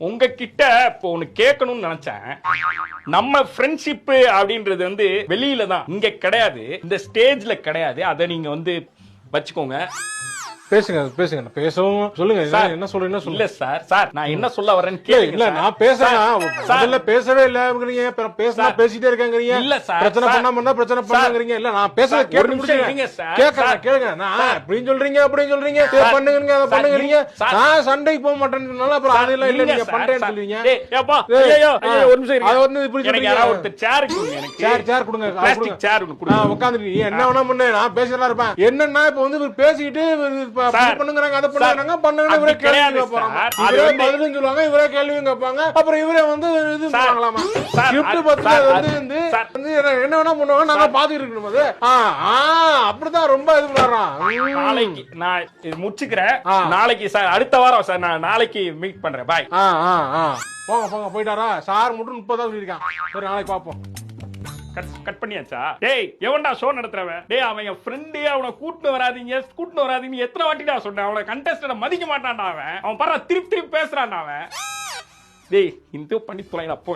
உங்ககிட்ட இப்போ ஒண்ணு கேட்கணும்னு நினைச்சேன். நம்ம ஃப்ரெண்ட்ஷிப் அப்படின்றது வந்து வெளியில தான், இங்க கிடையாது, இந்த ஸ்டேஜ்ல கிடையாது. அதை நீங்க வந்து வச்சுக்கோங்க. பேசுங்க பேசுங்க, பேசவும் சொல்லுங்க. என்ன சொல்றீங்க? இல்ல சார், சார் நான் என்ன சொல்ல வரேன்னு கேளுங்க. இல்ல நான் பேசுறேன், முதல்ல பேசவே இல்லங்கறீங்க, பேசினா பேசிட்டே இருக்கங்கறீங்க. இல்ல சார், பிரச்சனை பண்ணாம பிரச்சனை பண்ணங்கறீங்க. இல்ல நான் பேச கேட்டு முடிச்சீங்க சார். கேளுங்க. நான் அப்படினு சொல்றீங்க பண்ணுங்க அத பண்ணுங்கறீங்க. நான் சண்டைக்கு போக மாட்டேன்றனால அப்புறம் அதெல்லாம் இல்ல நீங்க பண்றேன்னு சொல்றீங்க. டேய் ஏப்பா, ஐயோ ஒரு நிமிஷம் இருங்க. அத வந்து இப்படி சொல்றீங்க. எனக்கு ஒரு சேர் கொடுங்க. எனக்கு சேர் கொடுங்க. பிளாஸ்டிக் சேர் கொடுங்க. உட்கார்ந்துட்டு என்ன வேணா பண்ணு, நான் பேசிட்டே இருப்பேன். என்னன்னா இப்ப வந்து பேசிட்டு பண்ணுங்கறாங்க, அத பண்ணுங்கறாங்க, பண்ணுங்க. இவரே கேள்வி கேட்பாங்க, இவரே பதிலும் சொல்லுவாங்க, இவரே கேள்வி கேட்பாங்க. அப்புறம் இவரே வந்து இது பண்ணலாமா? ஸ்கிரிப்ட் பத்தி வந்து என்ன வேணா பண்ணுவாங்க, நாங்க பாத்துட்டு இருக்கணும். அது அப்படிதான் ரொம்ப இது பண்றான். நாளைக்கு நான் இது முடிச்சுக்கிறேன். நாளைக்கு சார், அடுத்த வாரம் சார், நான் நாளைக்கு மீட் பண்றேன். பாய். போங்க போங்க, போயிட்டாரா சார்? மட்டும் 30 சொல்லிருக்கான். சரி, நாளைக்கு பாப்போம். கட் பண்ணியாச்சா? டேய் எவன்டா ஷோ நடத்துறவன்? டேய் அவன் என் ஃப்ரெண்டு, அவனை கூட்டிட்டு வராதீங்க எத்தனை வாட்டிடா சொன்னேன். அவனை கண்டெஸ்டன்ட மதிக்க மாட்டான்டா அவன். அவன் பாரு திருப்பி பேசுறான்டா அவன். டேய் இந்த பண்ணி தொலைடா போ.